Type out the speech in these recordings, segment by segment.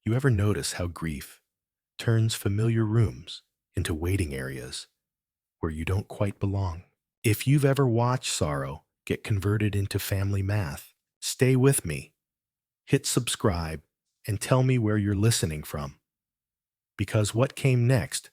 You ever notice how grief turns familiar rooms into waiting areas where you don't quite belong? If you've ever watched sorrow get converted into family math, stay with me, hit subscribe, and tell me where you're listening from. Because what came next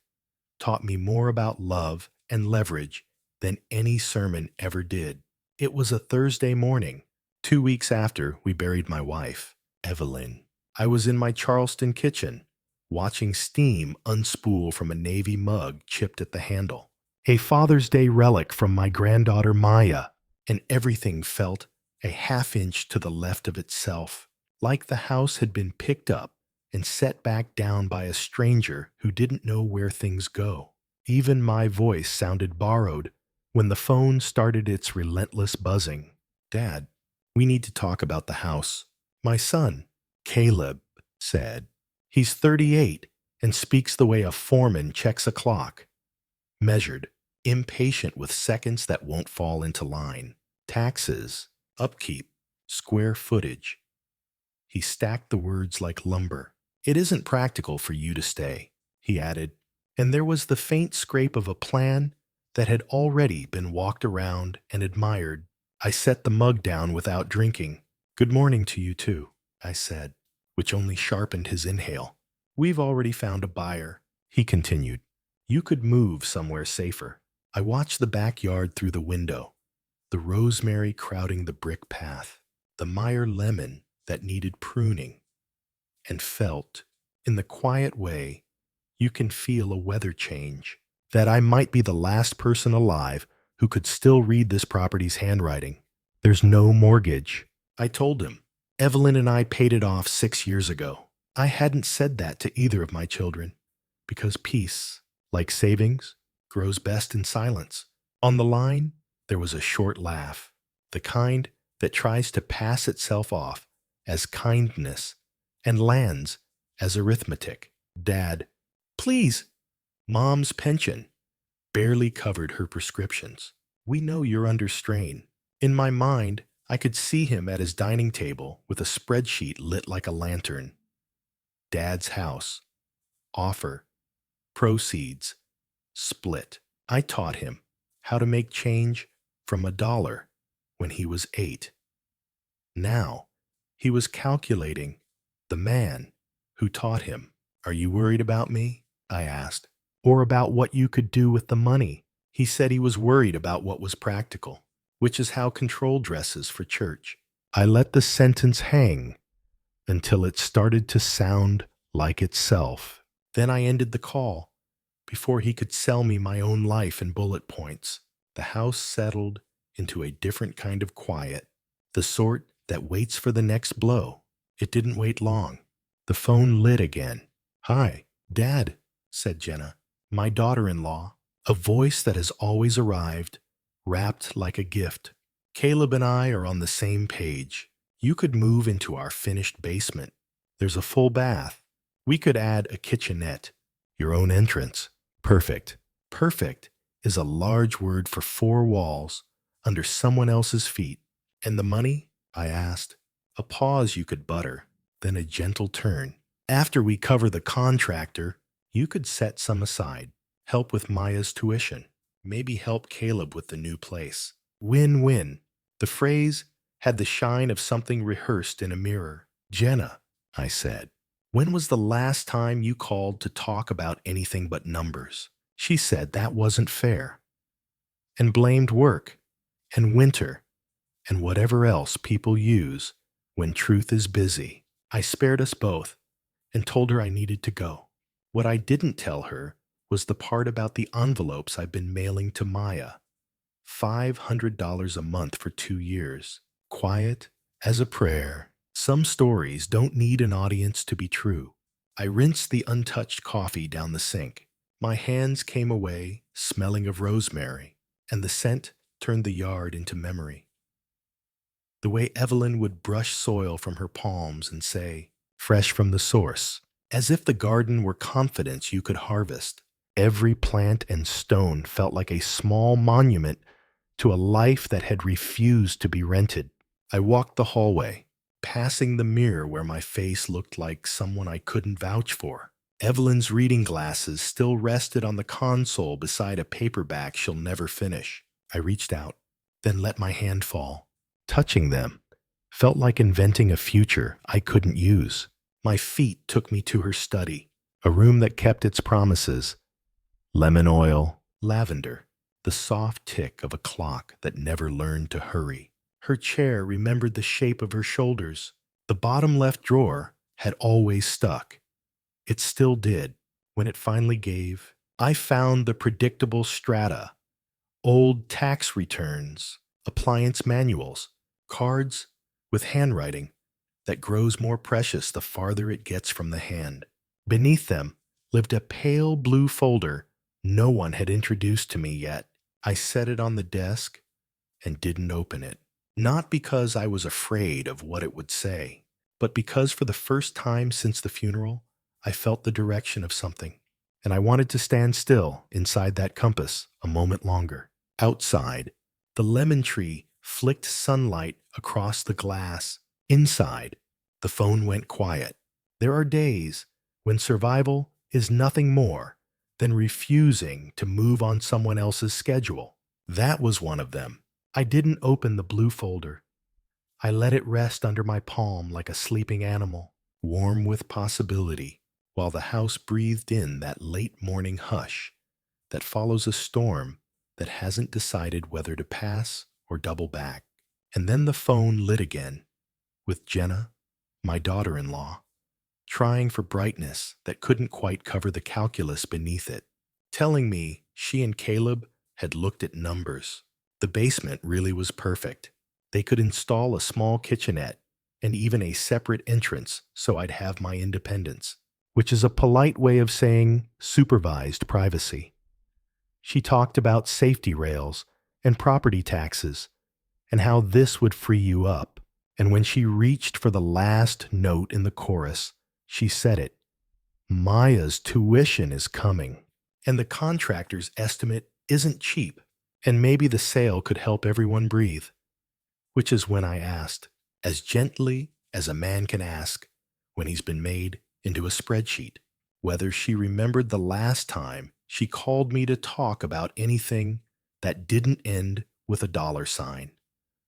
taught me more about love and leverage than any sermon ever did. It was a Thursday morning, 2 weeks after we buried my wife, Evelyn. I was in my Charleston kitchen, watching steam unspool from a Navy mug chipped at the handle. A Father's Day relic from my granddaughter Maya, and everything felt a half-inch to the left of itself, like the house had been picked up and set back down by a stranger who didn't know where things go. Even my voice sounded borrowed when the phone started its relentless buzzing. "Dad, we need to talk about the house," my son, Caleb, said. He's 38 and speaks the way a foreman checks a clock. Measured, impatient with seconds that won't fall into line. Taxes, upkeep, square footage. He stacked the words like lumber. "It isn't practical for you to stay," he added, and there was the faint scrape of a plan that had already been walked around and admired. I set the mug down without drinking. "Good morning to you too," I said, which only sharpened his inhale. "We've already found a buyer," he continued. "You could move somewhere safer." I watched the backyard through the window, the rosemary crowding the brick path, the Meyer lemon that needed pruning, and felt, in the quiet way you can feel a weather change, that I might be the last person alive who could still read this property's handwriting. "There's no mortgage," I told him. "Evelyn and I paid it off 6 years ago." I hadn't said that to either of my children, because peace, like savings, grows best in silence. On the line, there was a short laugh, the kind that tries to pass itself off as kindness and lands as arithmetic. "Dad, please." Mom's pension barely covered her prescriptions. "We know you're under strain." In my mind, I could see him at his dining table with a spreadsheet lit like a lantern. Dad's house. Offer. Proceeds. Split. I taught him how to make change from $1 when he was 8. Now, he was calculating the man who taught him. "Are you worried about me?" I asked. "Or about what you could do with the money?" He said he was worried about what was practical, which is how control dresses for church. I let the sentence hang until it started to sound like itself. Then I ended the call before he could sell me my own life in bullet points. The house settled into a different kind of quiet, the sort that waits for the next blow. It didn't wait long. The phone lit again. "Hi, Dad," said Jenna, my daughter-in-law, a voice that has always arrived, wrapped like a gift. "Caleb and I are on the same page. You could move into our finished basement. There's a full bath. We could add a kitchenette, your own entrance." Perfect. Perfect is a large word for 4 walls under someone else's feet. "And the money?" I asked. A pause you could butter, then a gentle turn. "After we cover the contractor, you could set some aside. Help with Maya's tuition. Maybe help Caleb with the new place. Win-win." The phrase had the shine of something rehearsed in a mirror. "Jenna," I said, "when was the last time you called to talk about anything but numbers?" She said that wasn't fair, and blamed work, and winter, and whatever else people use when truth is busy. I spared us both and told her I needed to go. What I didn't tell her was the part about the envelopes I've been mailing to Maya. $500 a month for 2 years. Quiet as a prayer. Some stories don't need an audience to be true. I rinsed the untouched coffee down the sink. My hands came away smelling of rosemary, and the scent turned the yard into memory. The way Evelyn would brush soil from her palms and say, "Fresh from the source," as if the garden were confidence you could harvest. Every plant and stone felt like a small monument to a life that had refused to be rented. I walked the hallway, passing the mirror where my face looked like someone I couldn't vouch for. Evelyn's reading glasses still rested on the console beside a paperback she'll never finish. I reached out, then let my hand fall. Touching them felt like inventing a future I couldn't use. My feet took me to her study, a room that kept its promises. Lemon oil, lavender, the soft tick of a clock that never learned to hurry. Her chair remembered the shape of her shoulders. The bottom left drawer had always stuck. It still did. When it finally gave, I found the predictable strata: old tax returns, appliance manuals, cards with handwriting that grows more precious the farther it gets from the hand. Beneath them lived a pale blue folder no one had introduced to me yet. I set it on the desk and didn't open it. Not because I was afraid of what it would say, but because for the first time since the funeral, I felt the direction of something, and I wanted to stand still inside that compass a moment longer. Outside, the lemon tree flicked sunlight across the glass. Inside, the phone went quiet. There are days when survival is nothing more than refusing to move on someone else's schedule. That was one of them. I didn't open the blue folder. I let it rest under my palm like a sleeping animal, warm with possibility, while the house breathed in that late morning hush that follows a storm that hasn't decided whether to pass or double back. And then the phone lit again, with Jenna, my daughter-in-law, trying for brightness that couldn't quite cover the calculus beneath it, telling me she and Caleb had looked at numbers. The basement really was perfect. They could install a small kitchenette and even a separate entrance so I'd have my independence, which is a polite way of saying supervised privacy. She talked about safety rails and property taxes and how this would free you up. And when she reached for the last note in the chorus, she said it. Maya's tuition is coming, and the contractor's estimate isn't cheap, and maybe the sale could help everyone breathe. Which is when I asked, as gently as a man can ask when he's been made into a spreadsheet, whether she remembered the last time she called me to talk about anything that didn't end with a dollar sign.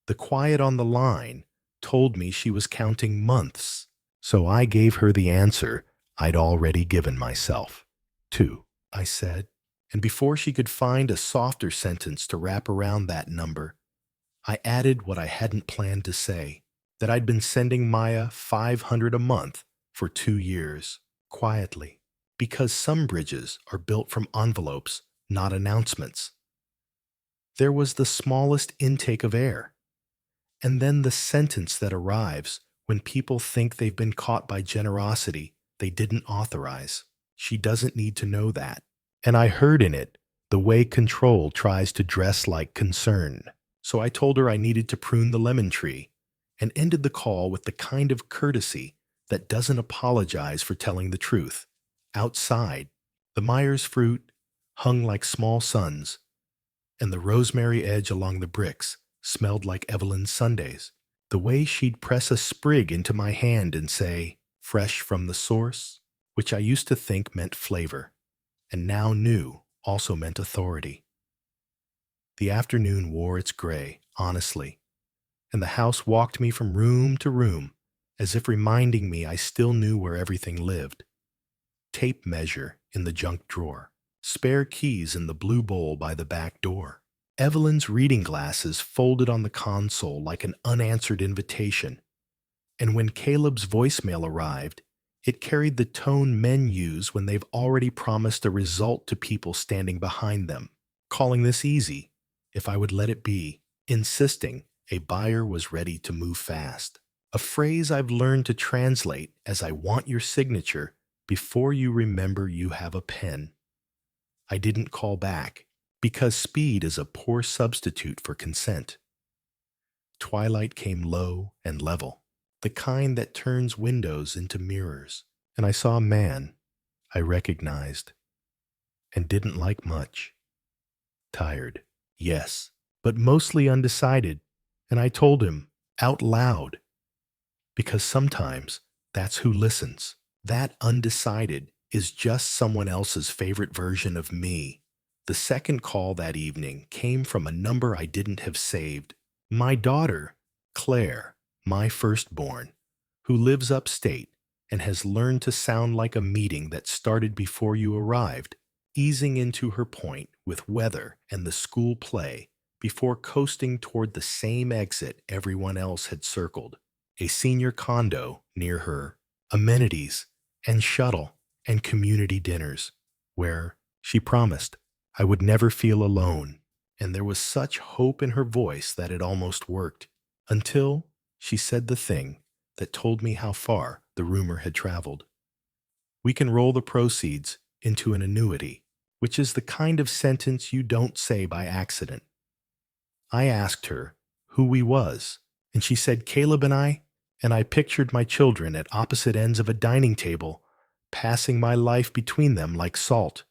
The quiet on the line told me she was counting months, so I gave her the answer I'd already given myself. 2, I said, and before she could find a softer sentence to wrap around that number, I added what I hadn't planned to say, that I'd been sending Maya $500 a month for 2 years, quietly, because some bridges are built from envelopes, not announcements. There was the smallest intake of air, and then the sentence that arrives when people think they've been caught by generosity they didn't authorize. She doesn't need to know that. And I heard in it the way control tries to dress like concern. So I told her I needed to prune the lemon tree and ended the call with the kind of courtesy that doesn't apologize for telling the truth. Outside, the Myers fruit hung like small suns, and the rosemary edge along the bricks smelled like Evelyn's Sundays. The way she'd press a sprig into my hand and say, fresh from the source, which I used to think meant flavor, and now knew also meant authority. The afternoon wore its gray, honestly, and the house walked me from room to room, as if reminding me I still knew where everything lived. Tape measure in the junk drawer, spare keys in the blue bowl by the back door. Evelyn's reading glasses folded on the console like an unanswered invitation, and when Caleb's voicemail arrived, it carried the tone men use when they've already promised a result to people standing behind them, calling this easy, if I would let it be, insisting a buyer was ready to move fast. A phrase I've learned to translate as I want your signature before you remember you have a pen. I didn't call back, because speed is a poor substitute for consent. Twilight came low and level, the kind that turns windows into mirrors, and I saw a man I recognized and didn't like much. Tired, yes, but mostly undecided, and I told him, out loud, Because sometimes that's who listens. That undecided is just someone else's favorite version of me. The second call that evening came from a number I didn't have saved. My daughter, Claire, my firstborn, who lives upstate and has learned to sound like a meeting that started before you arrived, easing into her point with weather and the school play before coasting toward the same exit everyone else had circled, a senior condo near her, amenities and shuttle and community dinners, where, she promised, I would never feel alone, and there was such hope in her voice that it almost worked, until she said the thing that told me how far the rumor had traveled. We can roll the proceeds into an annuity, which is the kind of sentence you don't say by accident. I asked her who we was, and she said Caleb and I pictured my children at opposite ends of a dining table, passing my life between them like salt.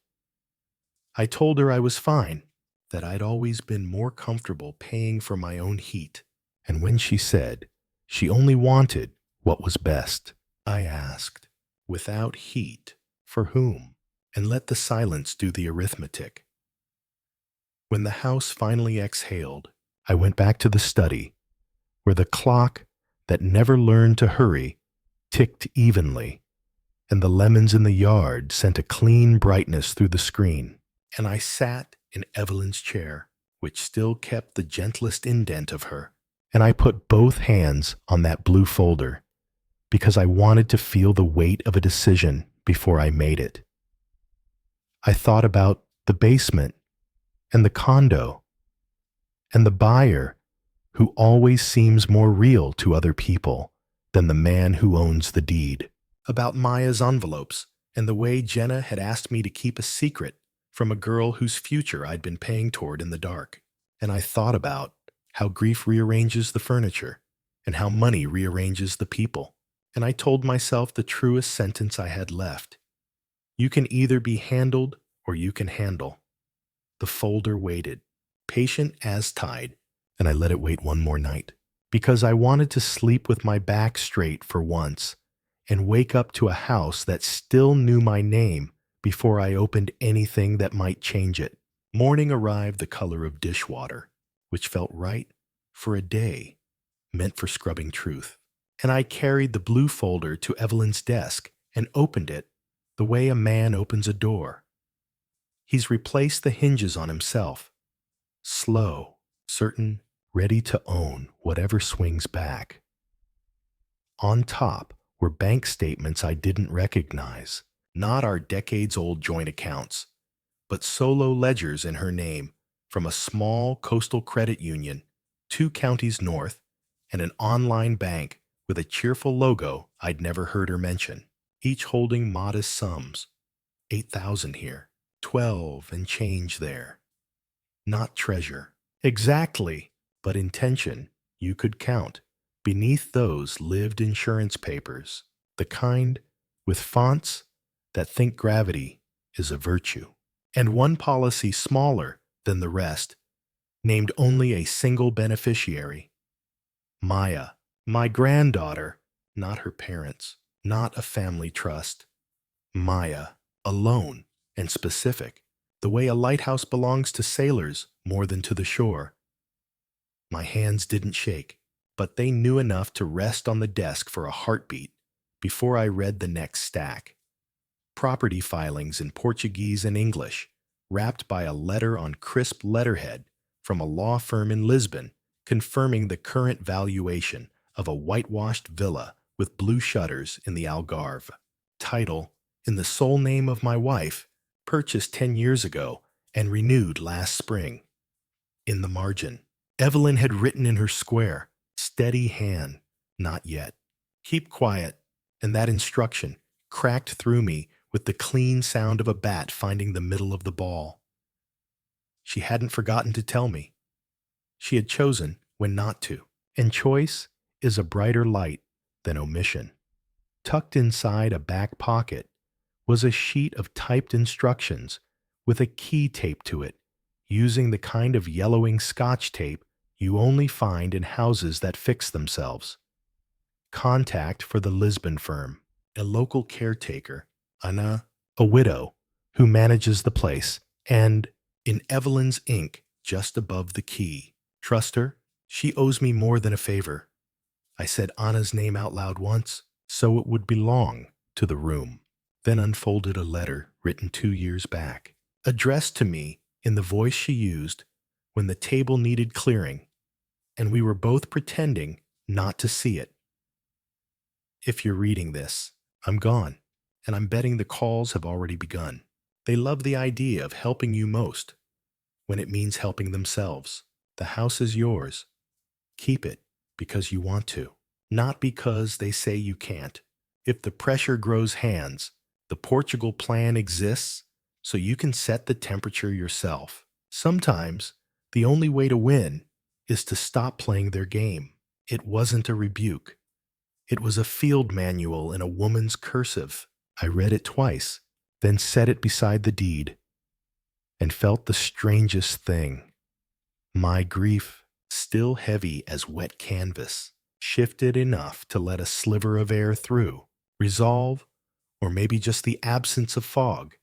I told her I was fine, that I'd always been more comfortable paying for my own heat. And when she said she only wanted what was best, I asked, without heat, for whom? And let the silence do the arithmetic. When the house finally exhaled, I went back to the study, where the clock that never learned to hurry ticked evenly, and the lemons in the yard sent a clean brightness through the screen. And I sat in Evelyn's chair, which still kept the gentlest indent of her, and I put both hands on that blue folder, because I wanted to feel the weight of a decision before I made it. I thought about the basement and the condo and the buyer who always seems more real to other people than the man who owns the deed. About Maya's envelopes and the way Jenna had asked me to keep a secret from a girl whose future I'd been paying toward in the dark. And I thought about how grief rearranges the furniture and how money rearranges the people. And I told myself the truest sentence I had left. You can either be handled or you can handle. The folder waited, patient as tide, and I let it wait one more night, because I wanted to sleep with my back straight for once and wake up to a house that still knew my name before I opened anything that might change it. Morning arrived the color of dishwater, which felt right for a day, meant for scrubbing truth. And I carried the blue folder to Evelyn's desk and opened it the way a man opens a door. He's replaced the hinges on himself, slow, certain, ready to own whatever swings back. On top were bank statements I didn't recognize, not our decades-old joint accounts, but solo ledgers in her name from a small coastal credit union 2 counties north and an online bank with a cheerful logo I'd never heard her mention, each holding modest sums, 8,000 here, 12 and change there. Not treasure, exactly, but intention you could count. Beneath those lived insurance papers, the kind with fonts that think gravity is a virtue. And one policy smaller than the rest, named only a single beneficiary. Maya, my granddaughter, not her parents, not a family trust. Maya, alone and specific, the way a lighthouse belongs to sailors more than to the shore. My hands didn't shake, but they knew enough to rest on the desk for a heartbeat before I read the next stack. Property filings in Portuguese and English, wrapped by a letter on crisp letterhead from a law firm in Lisbon confirming the current valuation of a whitewashed villa with blue shutters in the Algarve. Title, in the sole name of my wife, purchased 10 years ago and renewed last spring. In the margin, Evelyn had written in her square, steady hand, not yet. Keep quiet, and that instruction cracked through me with the clean sound of a bat finding the middle of the ball. She hadn't forgotten to tell me. She had chosen when not to, and choice is a brighter light than omission. Tucked inside a back pocket was a sheet of typed instructions with a key taped to it, using the kind of yellowing Scotch tape you only find in houses that fix themselves. contact for the Lisbon firm, a local caretaker, Anna, a widow, who manages the place, and in Evelyn's ink just above the key. Trust her? She owes me more than a favor. I said Anna's name out loud once, so it would belong to the room, then unfolded a letter written 2 years back, addressed to me in the voice she used when the table needed clearing, and we were both pretending not to see it. If you're reading this, I'm gone, and I'm betting the calls have already begun. They love the idea of helping you most, when it means helping themselves. The house is yours. Keep it because you want to, not because they say you can't. If the pressure grows hands, the Portugal plan exists so you can set the temperature yourself. Sometimes, the only way to win is to stop playing their game. It wasn't a rebuke. It was a field manual in a woman's cursive. I read it twice, then set it beside the deed, and felt the strangest thing. My grief, still heavy as wet canvas, shifted enough to let a sliver of air through, resolve, or maybe just the absence of fog.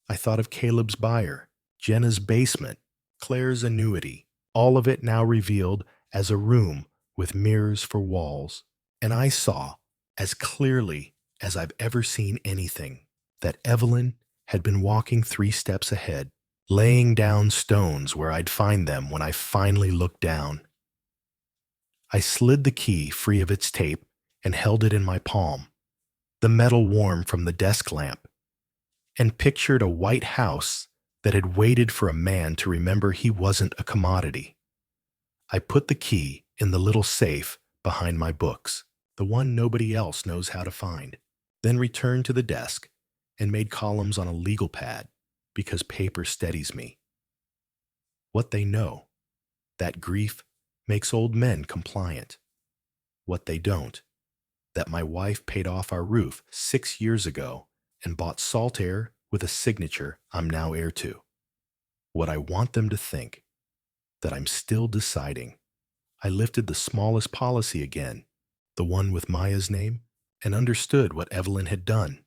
I thought of Caleb's buyer, Jenna's basement, Claire's annuity, all of it now revealed as a room with mirrors for walls. And I saw, as clearly as I've ever seen anything, that Evelyn had been walking 3 steps ahead, laying down stones where I'd find them when I finally looked down. I slid the key free of its tape and held it in my palm, the metal warm from the desk lamp, and pictured a white house that had waited for a man to remember he wasn't a commodity. I put the key in the little safe behind my books, the one nobody else knows how to find, then returned to the desk and made columns on a legal pad because paper steadies me. What they know, that grief makes old men compliant. What they don't, that my wife paid off our roof 6 years ago and bought salt air with a signature I'm now heir to. What I want them to think, that I'm still deciding. I lifted the smallest policy again, the one with Maya's name, and understood what Evelyn had done.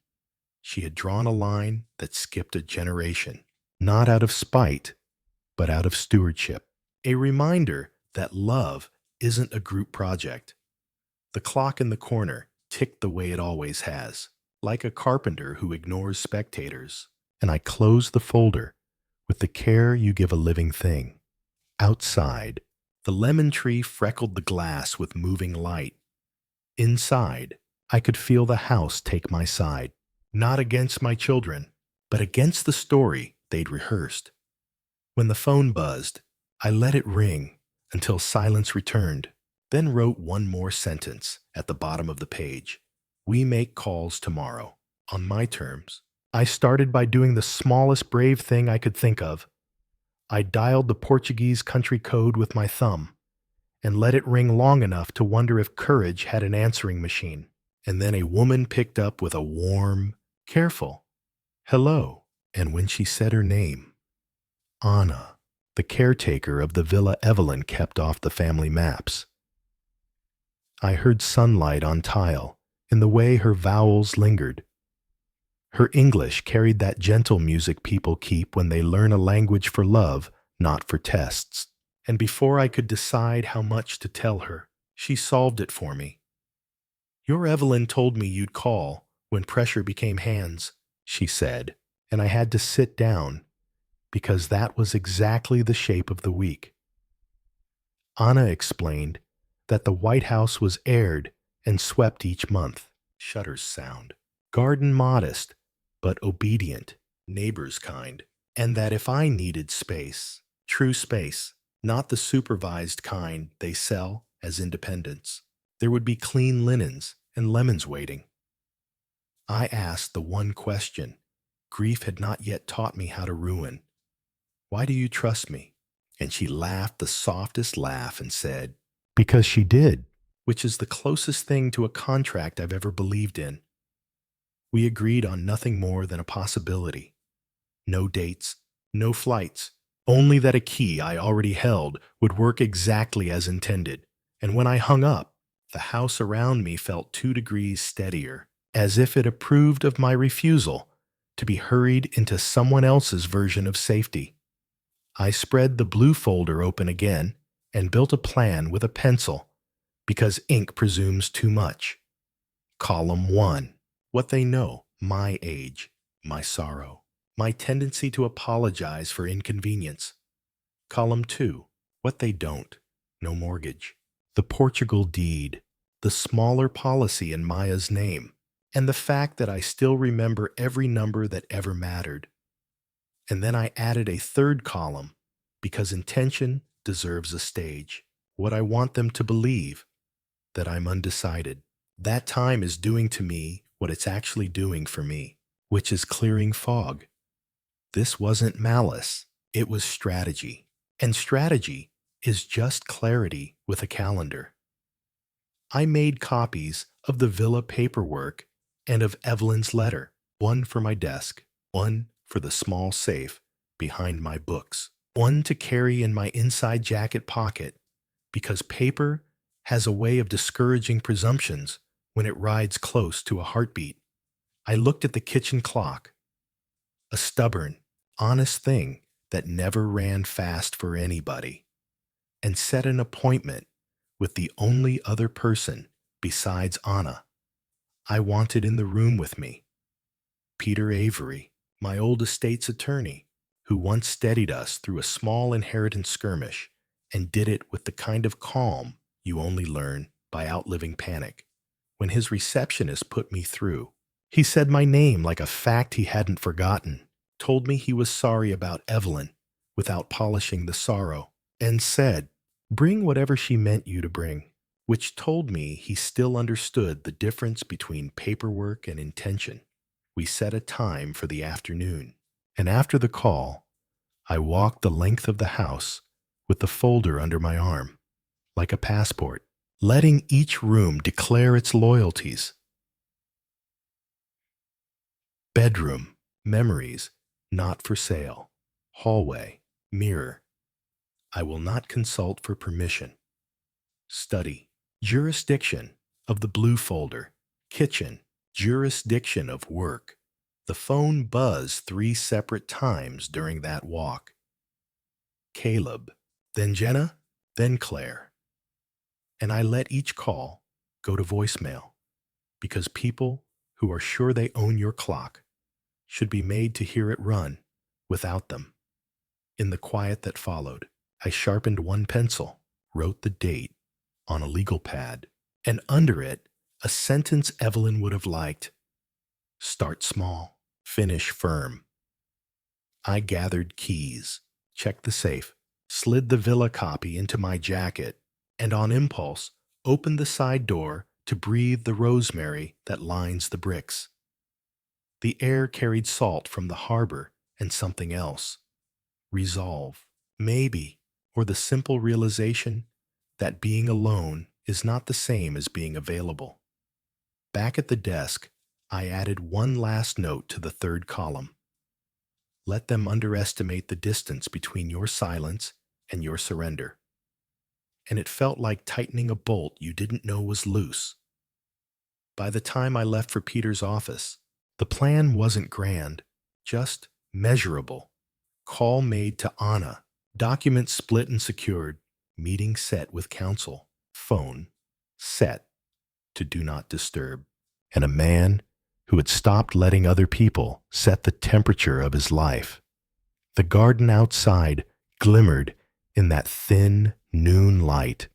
She had drawn a line that skipped a generation, not out of spite, but out of stewardship. A reminder that love isn't a group project. The clock in the corner ticked the way it always has, like a carpenter who ignores spectators, and I closed the folder with the care you give a living thing. Outside, the lemon tree freckled the glass with moving light. Inside, I could feel the house take my side, not against my children, but against the story they'd rehearsed. When the phone buzzed, I let it ring until silence returned, then wrote one more sentence at the bottom of the page. We make calls tomorrow, on my terms. I started by doing the smallest brave thing I could think of. I dialed the Portuguese country code with my thumb and let it ring long enough to wonder if courage had an answering machine. And then a woman picked up with a warm, careful hello. And when she said her name, Anna, the caretaker of the villa Evelyn kept off the family maps, I heard sunlight on tile in the way her vowels lingered. Her English carried that gentle music people keep when they learn a language for love, not for tests. And before I could decide how much to tell her, she solved it for me. Your Evelyn told me you'd call when pressure became hands, she said, and I had to sit down because that was exactly the shape of the week. Anna explained that the White House was aired and swept each month. Shutters sound. Garden modest, but obedient, neighbors kind. And that if I needed space, true space, not the supervised kind they sell as independence, there would be clean linens and lemons waiting. I asked the one question grief had not yet taught me how to ruin. Why do you trust me? And she laughed the softest laugh and said, because she did, which is the closest thing to a contract I've ever believed in. We agreed on nothing more than a possibility. No dates, no flights, only that a key I already held would work exactly as intended. And when I hung up, The house around me felt 2 degrees steadier, as if it approved of my refusal to be hurried into someone else's version of safety. I spread the blue folder open again and built a plan with a pencil because ink presumes too much. Column 1. What they know, my age, my sorrow, my tendency to apologize for inconvenience. Column 2. What they don't, no mortgage, the Portugal deed, the smaller policy in Maya's name, and the fact that I still remember every number that ever mattered. And then I added a third column because intention deserves a stage. What I want them to believe, that I'm undecided. That time is doing to me what it's actually doing for me, which is clearing fog. This wasn't malice, it was strategy. And strategy is just clarity with a calendar. I made copies of the villa paperwork and of Evelyn's letter, one for my desk, one for the small safe behind my books, one to carry in my inside jacket pocket, because paper has a way of discouraging presumptions when it rides close to a heartbeat. I looked at the kitchen clock, a stubborn, honest thing that never ran fast for anybody, and set an appointment with the only other person besides Anna I wanted in the room with me, Peter Avery, my old estate's attorney, who once steadied us through a small inheritance skirmish and did it with the kind of calm you only learn by outliving panic. When his receptionist put me through, he said my name like a fact he hadn't forgotten, told me he was sorry about Evelyn without polishing the sorrow, and said, "Bring whatever she meant you to bring," which told me he still understood the difference between paperwork and intention. We set a time for the afternoon, and after the call, I walked the length of the house with the folder under my arm, like a passport, letting each room declare its loyalties. Bedroom, memories, not for sale. Hallway, mirror. I will not consult for permission. Study, jurisdiction of the blue folder. Kitchen, jurisdiction of work. The phone buzzed 3 separate times during that walk. Caleb, then Jenna, then Claire. And I let each call go to voicemail, because people who are sure they own your clock should be made to hear it run without them. In the quiet that followed, I sharpened one pencil, wrote the date on a legal pad, and under it, a sentence Evelyn would have liked. Start small, finish firm. I gathered keys, checked the safe, slid the villa copy into my jacket, and on impulse, opened the side door to breathe the rosemary that lines the bricks. The air carried salt from the harbor and something else. Resolve, maybe, or the simple realization that being alone is not the same as being available. Back at the desk, I added one last note to the third column. Let them underestimate the distance between your silence and your surrender. And it felt like tightening a bolt you didn't know was loose. By the time I left for Peter's office, the plan wasn't grand, just measurable. Call made to Anna, documents split and secured, meeting set with counsel, phone set to do not disturb, and a man who had stopped letting other people set the temperature of his life. The garden outside glimmered in that thin noon light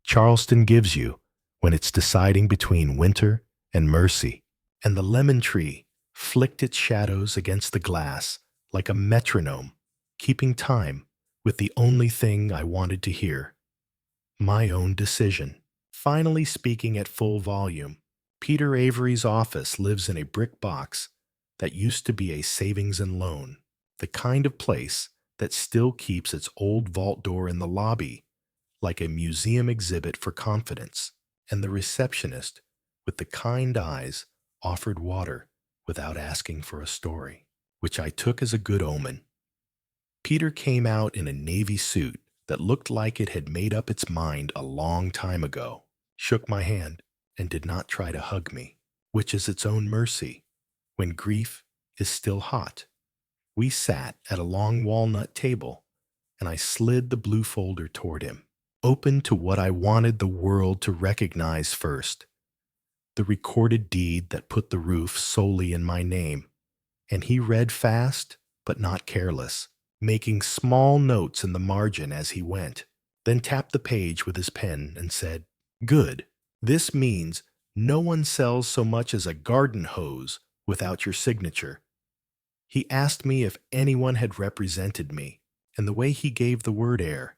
Charleston gives you when it's deciding between winter and mercy, and the lemon tree flicked its shadows against the glass like a metronome, keeping time with the only thing I wanted to hear, my own decision. Finally speaking at full volume, Peter Avery's office lives in a brick box that used to be a savings and loan, the kind of place that still keeps its old vault door in the lobby like a museum exhibit for confidence, and the receptionist with the kind eyes offered water without asking for a story, which I took as a good omen. Peter came out in a navy suit that looked like it had made up its mind a long time ago. shook my hand, and did not try to hug me, which is its own mercy when grief is still hot. We sat at a long walnut table, and I slid the blue folder toward him, open to what I wanted the world to recognize first, the recorded deed that put the roof solely in my name. And he read fast, but not careless, making small notes in the margin as he went, then tapped the page with his pen and said, "Good. This means no one sells so much as a garden hose without your signature." He asked me if anyone had represented me, and the way he gave the word heir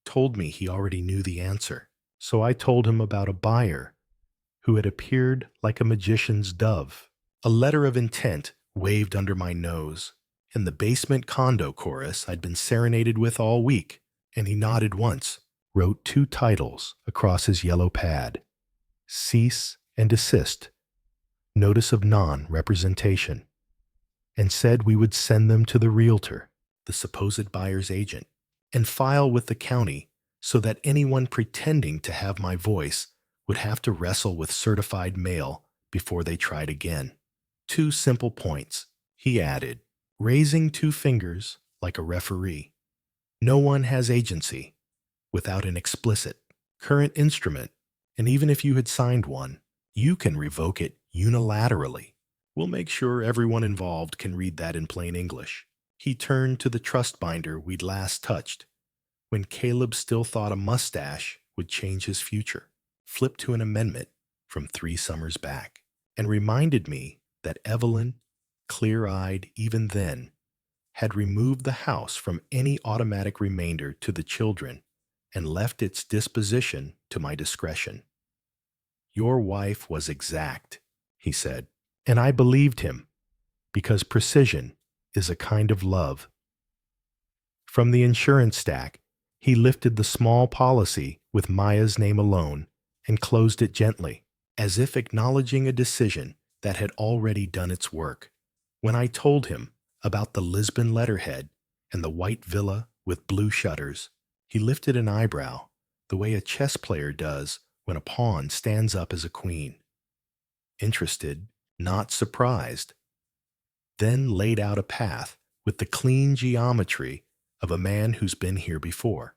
told me he already knew the answer. So I told him about a buyer who had appeared like a magician's dove. A letter of intent waved under my nose, and the basement condo chorus I'd been serenaded with all week, and he nodded once, wrote 2 titles across his yellow pad: cease and desist, notice of non-representation, and said we would send them to the realtor, the supposed buyer's agent, and file with the county so that anyone pretending to have my voice would have to wrestle with certified mail before they tried again. 2 simple points, he added, raising 2 fingers like a referee. No one has agency without an explicit current instrument, and even if you had signed one, you can revoke it unilaterally. We'll make sure everyone involved can read that in plain English. He turned to the trust binder we'd last touched, when Caleb still thought a mustache would change his future, flipped to an amendment from 3 summers back, and reminded me that Evelyn, clear-eyed even then, had removed the house from any automatic remainder to the children and left its disposition to my discretion. "Your wife was exact," he said, and I believed him, because precision is a kind of love. From the insurance stack, he lifted the small policy with Maya's name alone and closed it gently, as if acknowledging a decision that had already done its work. When I told him about the Lisbon letterhead and the white villa with blue shutters, he lifted an eyebrow, the way a chess player does when a pawn stands up as a queen. Interested, not surprised. Then laid out a path with the clean geometry of a man who's been here before.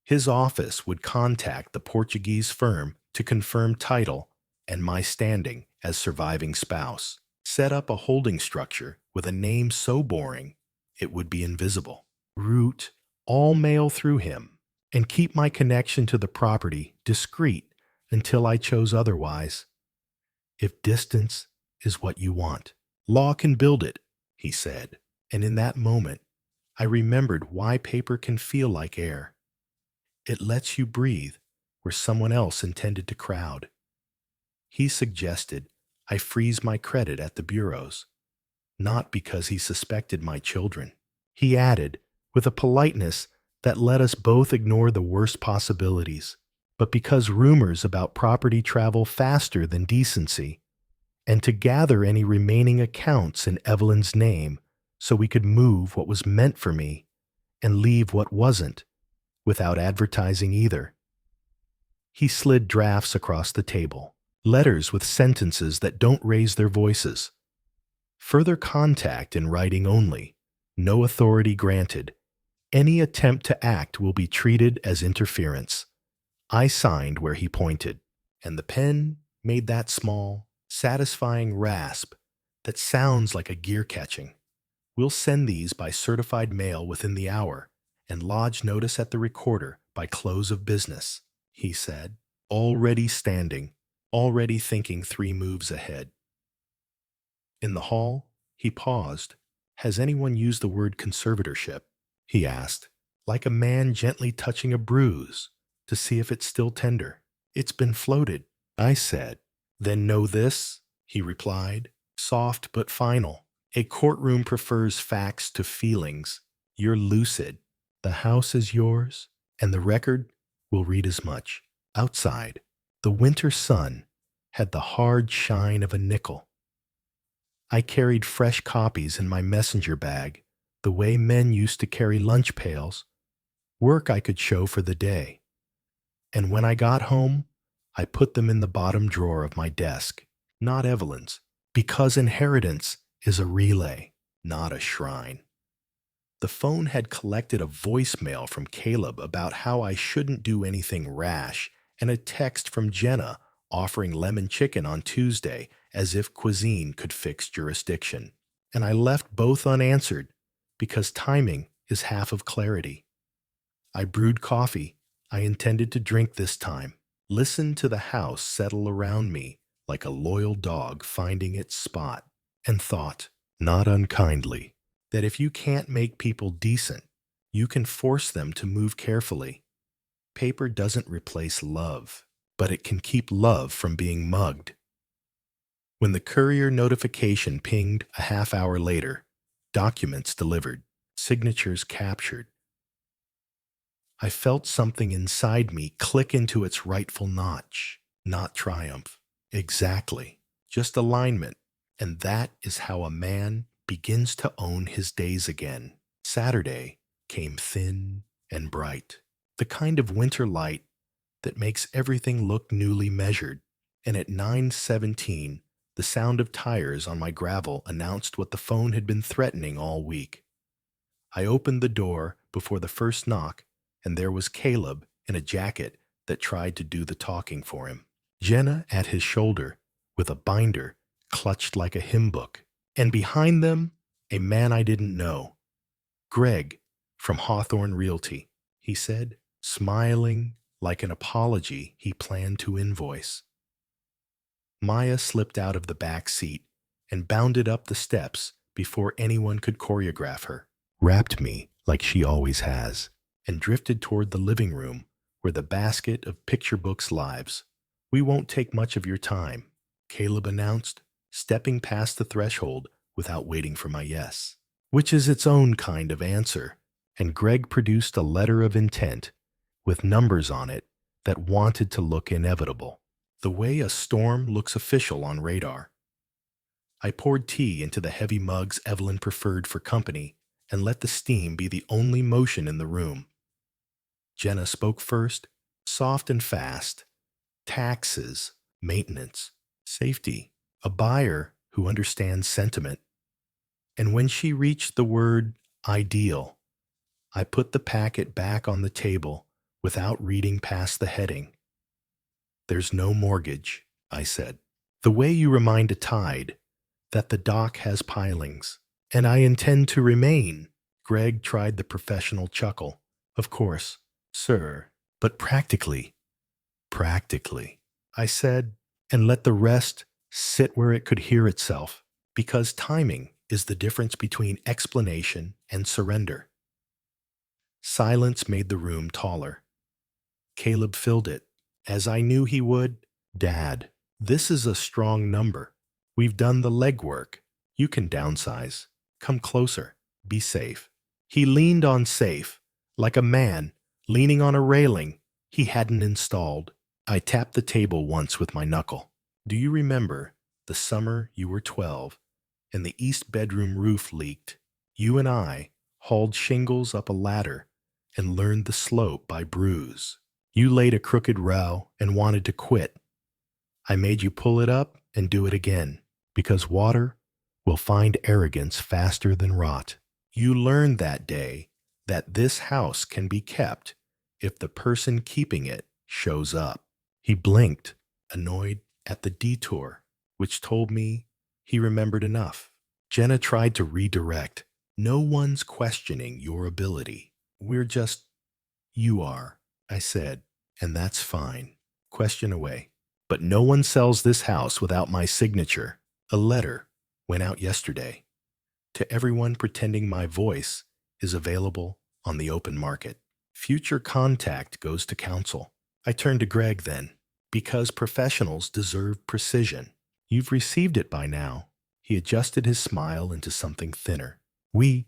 His office would contact the Portuguese firm to confirm title and my standing as surviving spouse, set up a holding structure with a name so boring it would be invisible, route all mail through him, and keep my connection to the property discreet until I chose otherwise. If distance is what you want, law can build it, he said, and in that moment, I remembered why paper can feel like air. It lets you breathe where someone else intended to crowd. He suggested I freeze my credit at the bureaus, not because he suspected my children. He added, with a politeness that let us both ignore the worst possibilities, but because rumors about property travel faster than decency, and to gather any remaining accounts in Evelyn's name so we could move what was meant for me and leave what wasn't, without advertising either. He slid drafts across the table, letters with sentences that don't raise their voices. Further contact in writing only, no authority granted. Any attempt to act will be treated as interference. I signed where he pointed, and the pen made that small, satisfying rasp that sounds like a gear catching. We'll send these by certified mail within the hour and lodge notice at the recorder by close of business, he said, already standing, already thinking 3 moves ahead. In the hall, he paused. "Has anyone used the word conservatorship?" he asked, like a man gently touching a bruise to see if it's still tender. "It's been floated," I said. "Then know this," he replied, soft but final. "A courtroom prefers facts to feelings. You're lucid. The house is yours, and the record will read as much." Outside, the winter sun had the hard shine of a nickel. I carried fresh copies in my messenger bag, the way men used to carry lunch pails, work I could show for the day. And when I got home, I put them in the bottom drawer of my desk, not Evelyn's, because inheritance is a relay, not a shrine. The phone had collected a voicemail from Caleb about how I shouldn't do anything rash, and a text from Jenna offering lemon chicken on Tuesday as if cuisine could fix jurisdiction. And I left both unanswered because timing is half of clarity. I brewed coffee I intended to drink this time, listened to the house settle around me like a loyal dog finding its spot, and thought, not unkindly, that if you can't make people decent, you can force them to move carefully. Paper doesn't replace love, but it can keep love from being mugged. When the courier notification pinged a half hour later, documents delivered, signatures captured, I felt something inside me click into its rightful notch. Not triumph. Exactly. Just alignment. And that is how a man begins to own his days again. Saturday came thin and bright. The kind of winter light that makes everything look newly measured. And at 9:17, the sound of tires on my gravel announced what the phone had been threatening all week. I opened the door before the first knock, and there was Caleb in a jacket that tried to do the talking for him. Jenna at his shoulder, with a binder clutched like a hymn book. And behind them, a man I didn't know. Greg, from Hawthorne Realty, he said, smiling like an apology he planned to invoice. Maya slipped out of the back seat and bounded up the steps before anyone could choreograph her, wrapped me like she always has, and drifted toward the living room where the basket of picture books lives. We won't take much of your time, Caleb announced, stepping past the threshold without waiting for my yes, which is its own kind of answer, and Greg produced a letter of intent with numbers on it that wanted to look inevitable, the way a storm looks official on radar. I poured tea into the heavy mugs Evelyn preferred for company and let the steam be the only motion in the room. Jenna spoke first, soft and fast. Taxes, maintenance, safety, a buyer who understands sentiment. And when she reached the word ideal, I put the packet back on the table without reading past the heading. There's no mortgage, I said. The way you remind a tide that the dock has pilings, and I intend to remain. Greg tried the professional chuckle. Of course, sir, but practically, I said, and let the rest sit where it could hear itself, because timing is the difference between explanation and surrender. Silence made the room taller. Caleb filled it, as I knew he would. Dad, this is a strong number. We've done the legwork. You can downsize. Come closer. Be safe. He leaned on safe, like a man leaning on a railing he hadn't installed. I tapped the table once with my knuckle. Do you remember the summer you were 12 and the east bedroom roof leaked? You and I hauled shingles up a ladder and learned the slope by bruise. You laid a crooked row and wanted to quit. I made you pull it up and do it again, because water will find arrogance faster than rot. You learned that day that this house can be kept if the person keeping it shows up. He blinked, annoyed at the detour, which told me he remembered enough. Jenna tried to redirect. No one's questioning your ability. We're just, you are, I said, and that's fine. Question away. But no one sells this house without my signature. A letter went out yesterday to everyone pretending my voice is available on the open market. Future contact goes to counsel. I turned to Greg then, because professionals deserve precision. You've received it by now. He adjusted his smile into something thinner. We,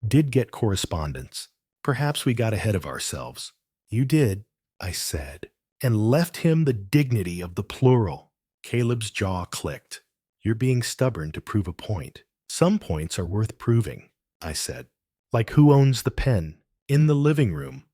did get correspondence. Perhaps we got ahead of ourselves. You did, I said, and left him the dignity of the plural. Caleb's jaw clicked. You're being stubborn to prove a point. Some points are worth proving, I said. Like who owns the pen? In the living room.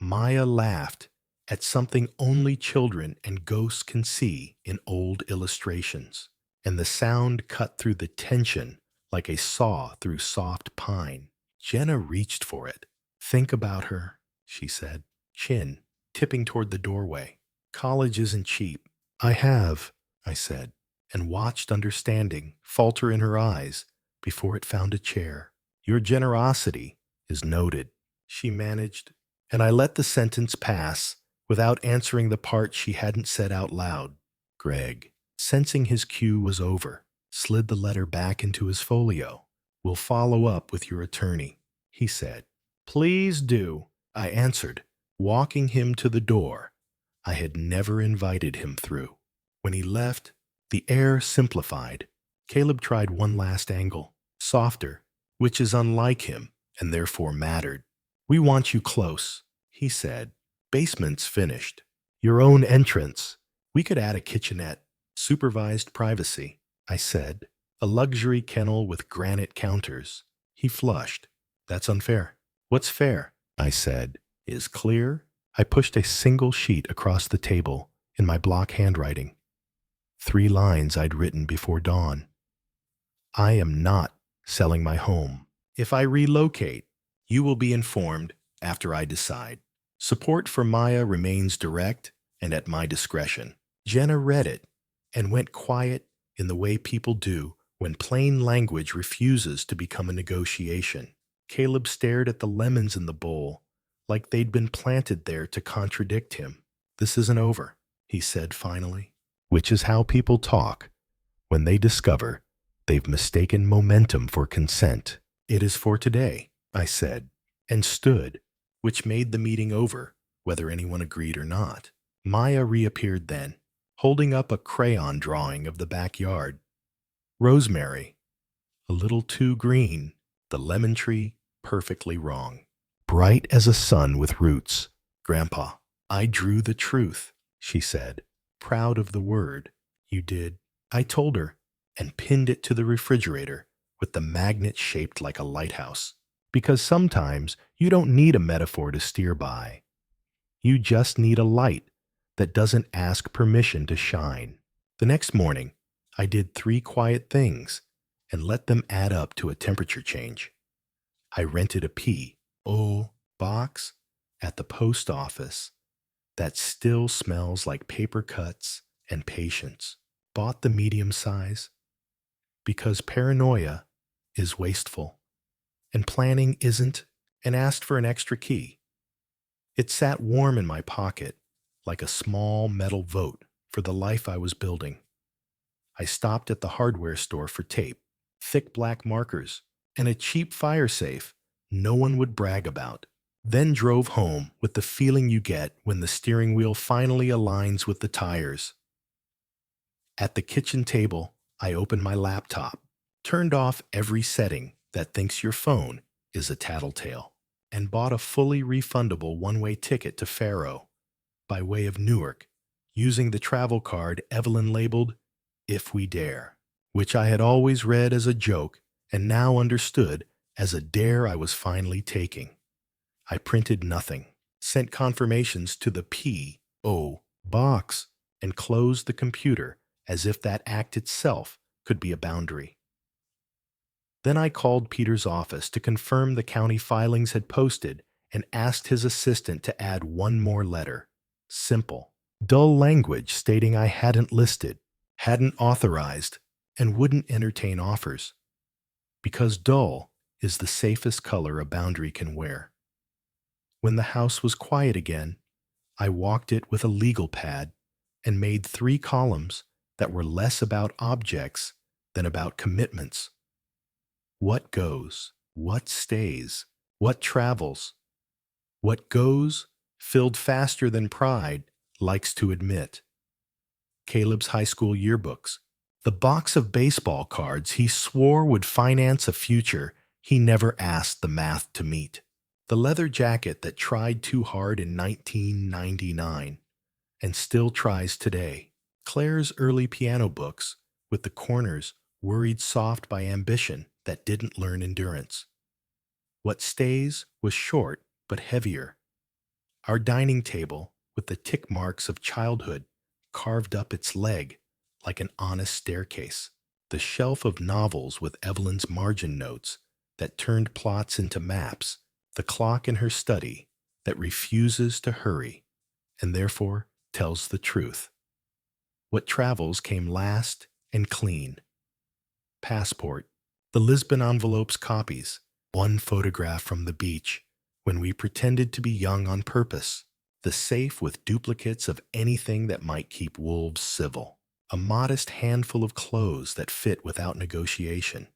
Maya laughed, at something only children and ghosts can see in old illustrations, and the sound cut through the tension like a saw through soft pine. Jenna reached for it. "Think about her," she said, chin tipping toward the doorway. "College isn't cheap." "I have," I said, and watched understanding falter in her eyes before it found a chair. "Your generosity is noted," she managed, and I let the sentence pass without answering the part she hadn't said out loud. Greg, sensing his cue was over, slid the letter back into his folio. "We'll follow up with your attorney," he said. "Please do," I answered, walking him to the door I had never invited him through. When he left, the air simplified. Caleb tried one last angle, softer, which is unlike him and therefore mattered. "We want you close," he said. "Basement's finished. Your own entrance. We could add a kitchenette. Supervised privacy," I said. "A luxury kennel with granite counters." He flushed. "That's unfair." "What's fair?" I said. "Is clear." I pushed a single sheet across the table in my block handwriting. 3 lines I'd written before dawn. "I am not selling my home. If I relocate, you will be informed after I decide. Support for Maya remains direct and at my discretion." Jenna read it and went quiet in the way people do when plain language refuses to become a negotiation. Caleb stared at the lemons in the bowl like they'd been planted there to contradict him. "This isn't over," he said finally, which is how people talk when they discover they've mistaken momentum for consent. "It is for today," I said, and stood, which made the meeting over, whether anyone agreed or not. Maya reappeared then, holding up a crayon drawing of the backyard. Rosemary, a little too green, the lemon tree perfectly wrong. Bright as a sun with roots. "Grandpa, I drew the truth," she said, proud of the word. "You did." I told her, and pinned it to the refrigerator with the magnet shaped like a lighthouse. Because sometimes you don't need a metaphor to steer by. You just need a light that doesn't ask permission to shine. The next morning, I did 3 quiet things and let them add up to a temperature change. I rented a P.O. box at the post office that still smells like paper cuts and patience. Bought the medium size because paranoia is wasteful and planning isn't, and asked for an extra key. It sat warm in my pocket like a small metal vote for the life I was building. I stopped at the hardware store for tape, thick black markers, and a cheap fire safe no one would brag about. Then drove home with the feeling you get when the steering wheel finally aligns with the tires. At the kitchen table, I opened my laptop, turned off every setting that thinks your phone is a tattletale, and bought a fully refundable one-way ticket to Faro by way of Newark, using the travel card Evelyn labeled "If We Dare," which I had always read as a joke and now understood as a dare I was finally taking. I printed nothing, sent confirmations to the P.O. box, and closed the computer as if that act itself could be a boundary. Then I called Peter's office to confirm the county filings had posted and asked his assistant to add one more letter. Simple, dull language stating I hadn't listed, hadn't authorized, and wouldn't entertain offers. Because dull is the safest color a boundary can wear. When the house was quiet again, I walked it with a legal pad and made 3 columns that were less about objects than about commitments. What goes? What stays? What travels? What goes, filled faster than pride likes to admit. Caleb's high school yearbooks, the box of baseball cards he swore would finance a future he never asked the math to meet. The leather jacket that tried too hard in 1999 and still tries today. Claire's early piano books with the corners worried soft by ambition that didn't learn endurance. What stays was short but heavier. Our dining table with the tick marks of childhood carved up its leg like an honest staircase. The shelf of novels with Evelyn's margin notes that turned plots into maps. The clock in her study that refuses to hurry and therefore tells the truth. What travels came last and clean. Passport. The Lisbon envelope's copies. One photograph from the beach when we pretended to be young on purpose. The safe with duplicates of anything that might keep wolves civil. A modest handful of clothes that fit without negotiation.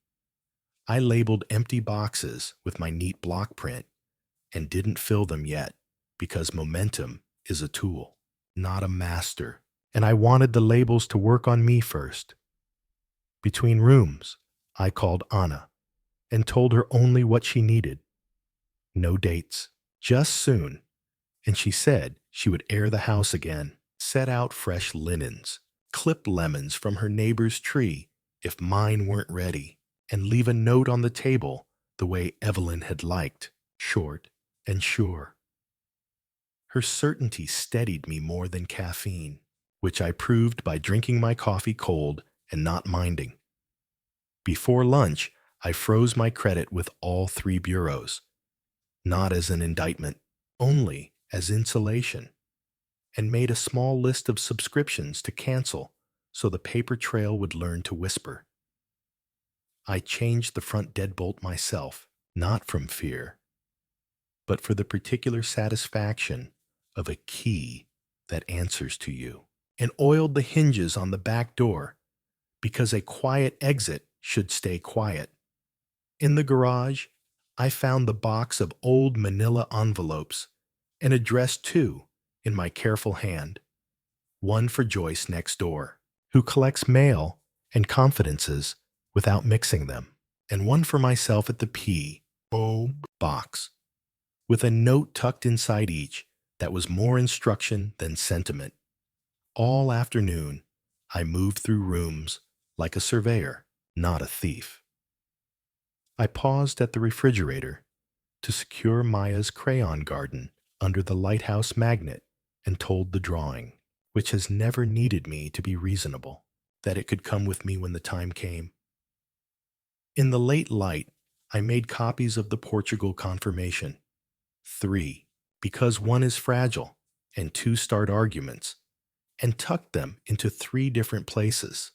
I labeled empty boxes with my neat block print and didn't fill them yet because momentum is a tool, not a master, and I wanted the labels to work on me first. Between rooms, I called Anna and told her only what she needed. No dates, just soon, and she said she would air the house again, set out fresh linens, clip lemons from her neighbor's tree if mine weren't ready, and leave a note on the table the way Evelyn had liked, short and sure. Her certainty steadied me more than caffeine, which I proved by drinking my coffee cold and not minding. Before lunch, I froze my credit with all 3 bureaus, not as an indictment, only as insulation, and made a small list of subscriptions to cancel so the paper trail would learn to whisper. I changed the front deadbolt myself, not from fear, but for the particular satisfaction of a key that answers to you, and oiled the hinges on the back door because a quiet exit should stay quiet. In the garage, I found the box of old manila envelopes and addressed 2 in my careful hand, one for Joyce next door, who collects mail and confidences without mixing them, and one for myself at the P.O. box, with a note tucked inside each that was more instruction than sentiment. All afternoon, I moved through rooms like a surveyor, not a thief. I paused at the refrigerator to secure Maya's crayon garden under the lighthouse magnet and told the drawing, which has never needed me to be reasonable, that it could come with me when the time came. In the late light, I made copies of the Portugal confirmation. 3, because 1 is fragile and 2 start arguments, and tucked them into 3 different places.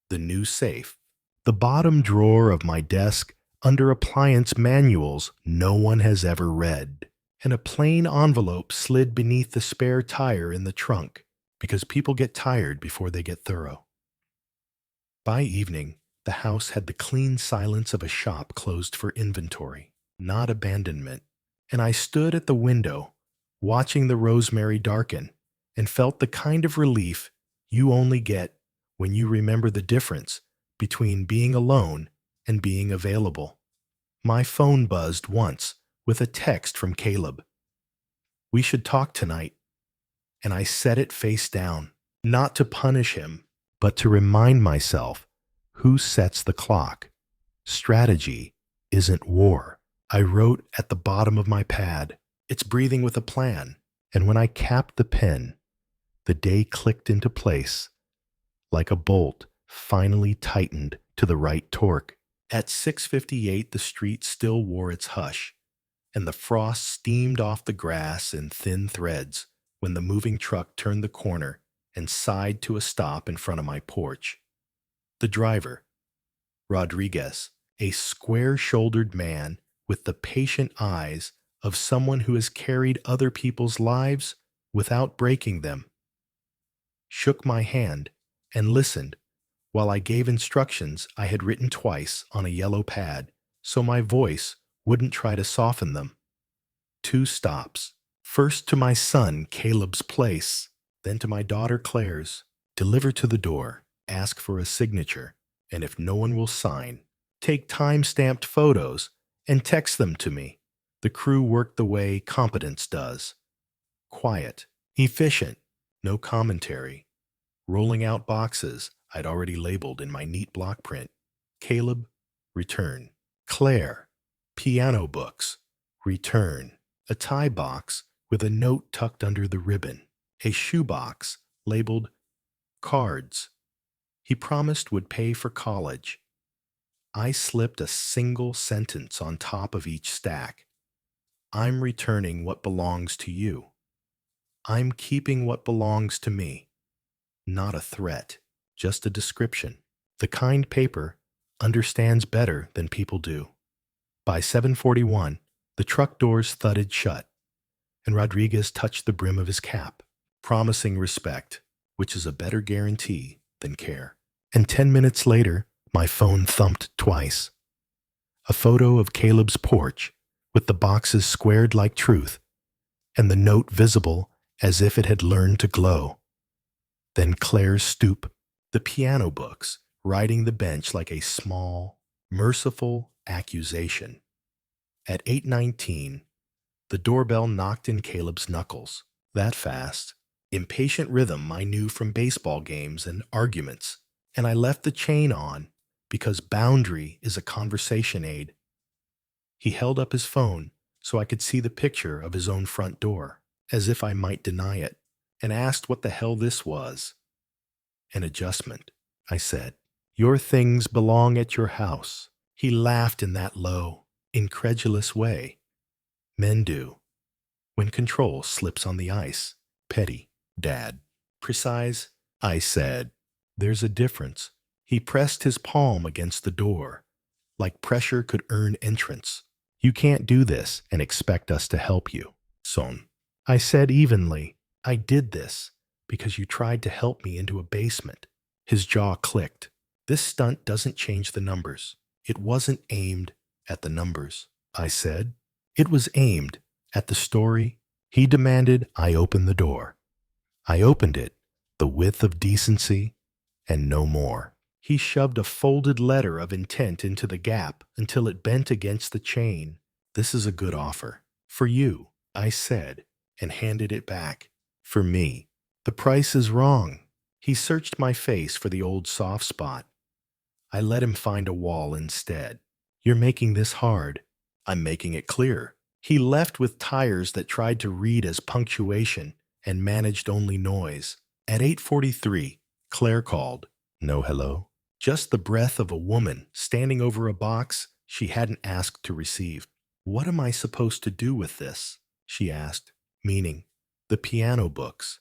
The new safe, the bottom drawer of my desk under appliance manuals no one has ever read, and a plain envelope slid beneath the spare tire in the trunk because people get tired before they get thorough. By evening, the house had the clean silence of a shop closed for inventory, not abandonment, and I stood at the window watching the rosemary darken and felt the kind of relief you only get when you remember the difference between being alone and being available. My phone buzzed once with a text from Caleb. We should talk tonight, and I set it face down, not to punish him, but to remind myself who sets the clock. Strategy isn't war. I wrote at the bottom of my pad, it's breathing with a plan, and when I capped the pen, the day clicked into place, like a bolt finally tightened to the right torque. At 6:58, the street still wore its hush, and the frost steamed off the grass in thin threads when the moving truck turned the corner and sighed to a stop in front of my porch. The driver, Rodriguez, a square-shouldered man with the patient eyes of someone who has carried other people's lives without breaking them, shook my hand and listened while I gave instructions I had written twice on a yellow pad so my voice wouldn't try to soften them. 2 stops. First to my son Caleb's place, then to my daughter Claire's. Deliver to the door, ask for a signature, and if no one will sign, take time-stamped photos and text them to me. The crew worked the way competence does. Quiet, efficient, no commentary. Rolling out boxes I'd already labeled in my neat block print. Caleb, return. Claire, piano books, return. A tie box with a note tucked under the ribbon, a shoebox labeled cards. He promised would pay for college. I slipped a single sentence on top of each stack. I'm returning what belongs to you. I'm keeping what belongs to me. Not a threat, just a description. The kind paper understands better than people do. By 7:41, the truck doors thudded shut, and Rodriguez touched the brim of his cap, promising respect, which is a better guarantee than care. And 10 minutes later, my phone thumped twice. A photo of Caleb's porch, with the boxes squared like truth, and the note visible as if it had learned to glow. Then Claire's stoop, the piano books, riding the bench like a small, merciful accusation. At 8:19, the doorbell knocked in Caleb's knuckles. That fast, impatient rhythm I knew from baseball games and arguments, and I left the chain on because boundary is a conversation aid. He held up his phone so I could see the picture of his own front door, as if I might deny it, and asked what the hell this was. An adjustment, I said. Your things belong at your house. He laughed in that low, incredulous way. Men do. When control slips on the ice. Petty, Dad. Precise, I said. There's a difference. He pressed his palm against the door, like pressure could earn entrance. You can't do this and expect us to help you, son. I said evenly, I did this because you tried to help me into a basement. His jaw clicked. This stunt doesn't change the numbers. It wasn't aimed at the numbers, I said. It was aimed at the story. He demanded I open the door. I opened it, the width of decency, and no more. He shoved a folded letter of intent into the gap until it bent against the chain. This is a good offer. For you, I said, and handed it back. For me. The price is wrong. He searched my face for the old soft spot. I let him find a wall instead. You're making this hard. I'm making it clear. He left with tires that tried to read as punctuation and managed only noise. At 8:43, Claire called. No hello. Just the breath of a woman standing over a box she hadn't asked to receive. What am I supposed to do with this? She asked, meaning the piano books.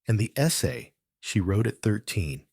And the essay she wrote at 13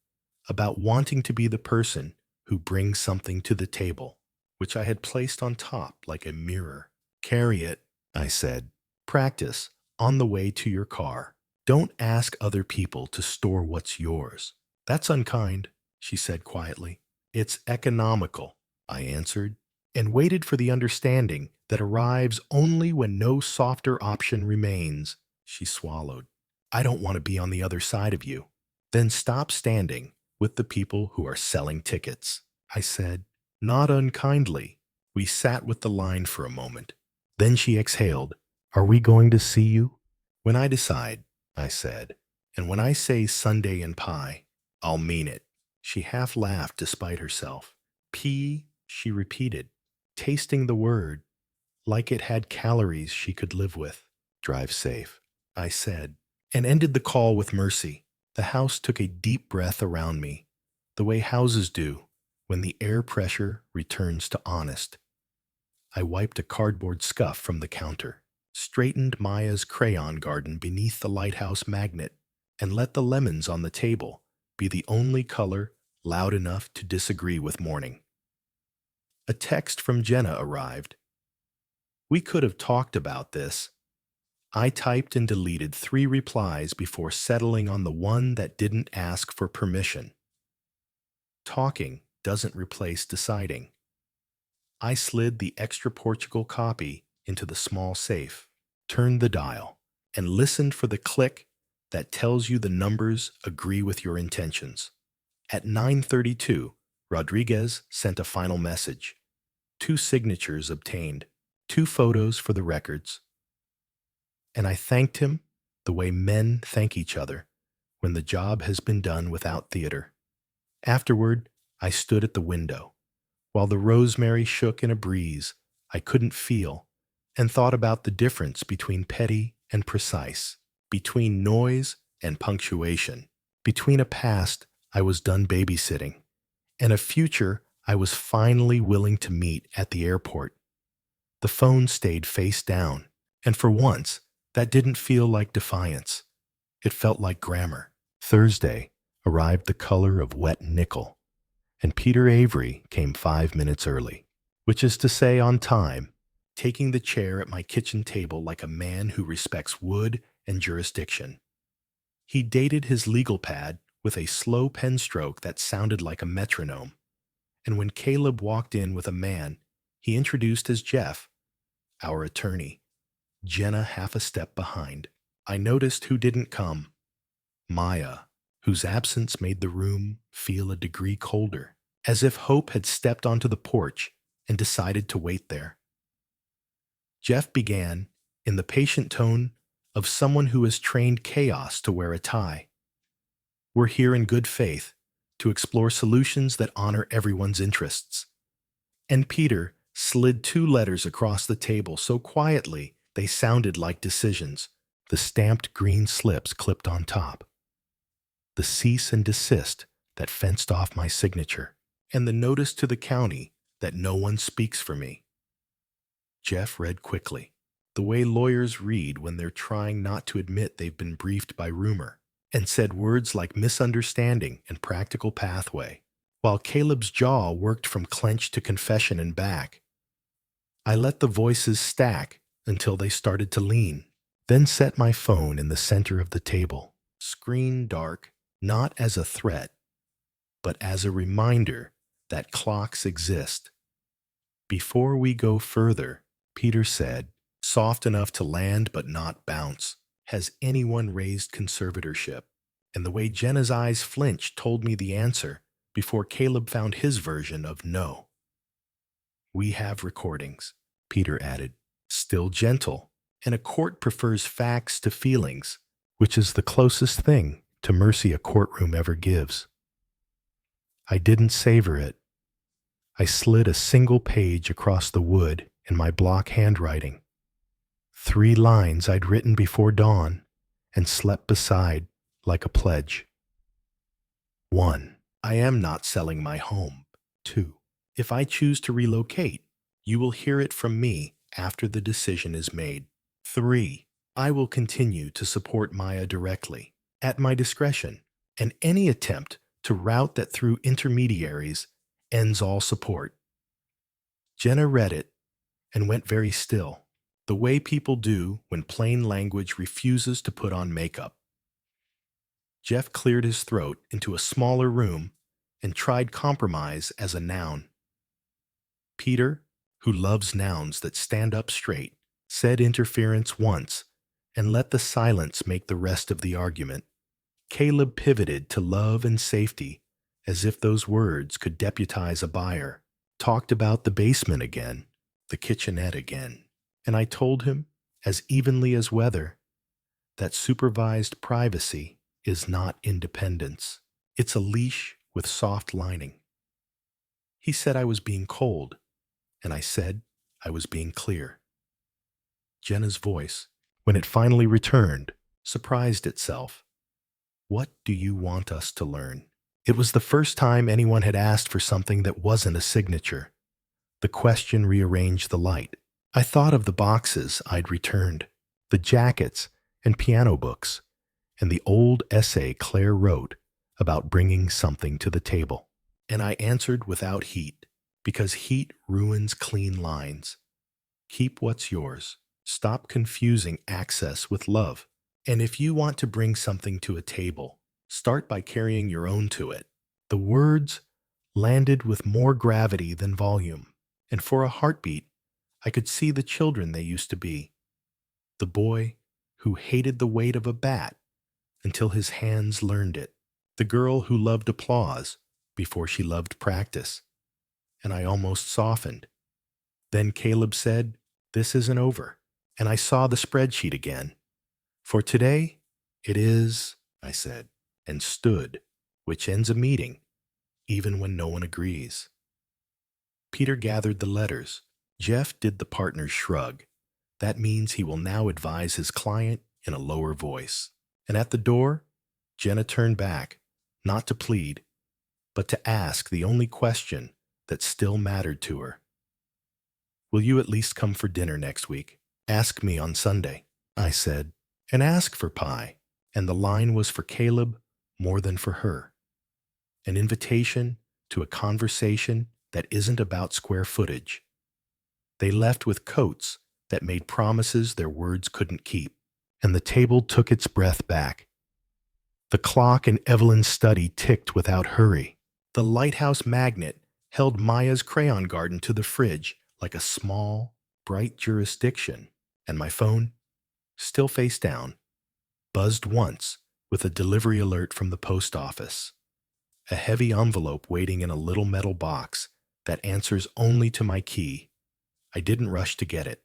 about wanting to be the person who brings something to the table, which I had placed on top like a mirror. Carry it, I said. Practice on the way to your car. Don't ask other people to store what's yours. That's unkind, she said quietly. It's economical, I answered, and waited for the understanding that arrives only when no softer option remains. She swallowed. I don't want to be on the other side of you. Then stop standing with the people who are selling tickets, I said, not unkindly. We sat with the line for a moment. Then she exhaled. Are we going to see you? When I decide, I said, and when I say Sunday and pie, I'll mean it. She half laughed despite herself. Pea, she repeated, tasting the word like it had calories she could live with. Drive safe, I said, and ended the call with mercy. The house took a deep breath around me, the way houses do when the air pressure returns to honest. I wiped a cardboard scuff from the counter, straightened Maya's crayon garden beneath the lighthouse magnet, and let the lemons on the table be the only color loud enough to disagree with morning. A text from Jenna arrived. We could have talked about this. I typed and deleted 3 replies before settling on the one that didn't ask for permission. Talking doesn't replace deciding. I slid the extra Portugal copy into the small safe, turned the dial, and listened for the click that tells you the numbers agree with your intentions. At 9:32, Rodriguez sent a final message. 2 signatures obtained, 2 photos for the records. And I thanked him the way men thank each other when the job has been done without theater. Afterward, I stood at the window, while the rosemary shook in a breeze I couldn't feel, and thought about the difference between petty and precise, between noise and punctuation, between a past I was done babysitting and a future I was finally willing to meet at the airport. The phone stayed face down, and for once, that didn't feel like defiance. It felt like grammar. Thursday arrived the color of wet nickel, and Peter Avery came 5 minutes early, which is to say on time, taking the chair at my kitchen table like a man who respects wood and jurisdiction. He dated his legal pad with a slow pen stroke that sounded like a metronome, and when Caleb walked in with a man he introduced as Jeff, our attorney, Jenna half a step behind. I noticed who didn't come. Maya, whose absence made the room feel a degree colder, as if hope had stepped onto the porch and decided to wait there. Jeff began in the patient tone of someone who has trained chaos to wear a tie. We're here in good faith to explore solutions that honor everyone's interests. And Peter slid 2 letters across the table so quietly they sounded like decisions, the stamped green slips clipped on top. The cease and desist that fenced off my signature, and the notice to the county that no one speaks for me. Jeff read quickly, the way lawyers read when they're trying not to admit they've been briefed by rumor, and said words like misunderstanding and practical pathway, while Caleb's jaw worked from clench to confession and back. I let the voices stack until they started to lean, then set my phone in the center of the table, screen dark, not as a threat, but as a reminder that clocks exist. Before we go further, Peter said, soft enough to land but not bounce, has anyone raised conservatorship? And the way Jenna's eyes flinched told me the answer before Caleb found his version of no. We have recordings, Peter added, still gentle, and a court prefers facts to feelings, which is the closest thing to mercy a courtroom ever gives. I didn't savor it. I slid a single page across the wood in my block handwriting. 3 lines I'd written before dawn and slept beside like a pledge. 1. I am not selling my home. 2. If I choose to relocate, you will hear it from me after the decision is made. 3. I will continue to support Maya directly, at my discretion, and any attempt to route that through intermediaries ends all support. Jenna read it and went very still, the way people do when plain language refuses to put on makeup. Jeff cleared his throat into a smaller room and tried compromise as a noun. Peter, who loves nouns that stand up straight, said interference once and let the silence make the rest of the argument. Caleb pivoted to love and safety as if those words could deputize a buyer, talked about the basement again, the kitchenette again, and I told him, as evenly as weather, that supervised privacy is not independence. It's a leash with soft lining. He said I was being cold, and I said I was being clear. Jenna's voice, when it finally returned, surprised itself. What do you want us to learn? It was the first time anyone had asked for something that wasn't a signature. The question rearranged the light. I thought of the boxes I'd returned, the jackets and piano books, and the old essay Claire wrote about bringing something to the table. And I answered without heat, because heat ruins clean lines. Keep what's yours. Stop confusing access with love. And if you want to bring something to a table, start by carrying your own to it. The words landed with more gravity than volume, and for a heartbeat, I could see the children they used to be. The boy who hated the weight of a bat until his hands learned it. The girl who loved applause before she loved practice. And I almost softened. Then Caleb said, "This isn't over." And I saw the spreadsheet again. "For today, it is," I said, and stood, which ends a meeting, even when no one agrees. Peter gathered the letters. Jeff did the partner's shrug. That means he will now advise his client in a lower voice. And at the door, Jenna turned back, not to plead, but to ask the only question that still mattered to her. Will you at least come for dinner next week? Ask me on Sunday, I said, and ask for pie. And the line was for Caleb more than for her. An invitation to a conversation that isn't about square footage. They left with coats that made promises their words couldn't keep, and the table took its breath back. The clock in Evelyn's study ticked without hurry. The lighthouse magnet held Maya's crayon garden to the fridge like a small, bright jurisdiction, and my phone, still face down, buzzed once with a delivery alert from the post office. A heavy envelope waiting in a little metal box that answers only to my key. I didn't rush to get it.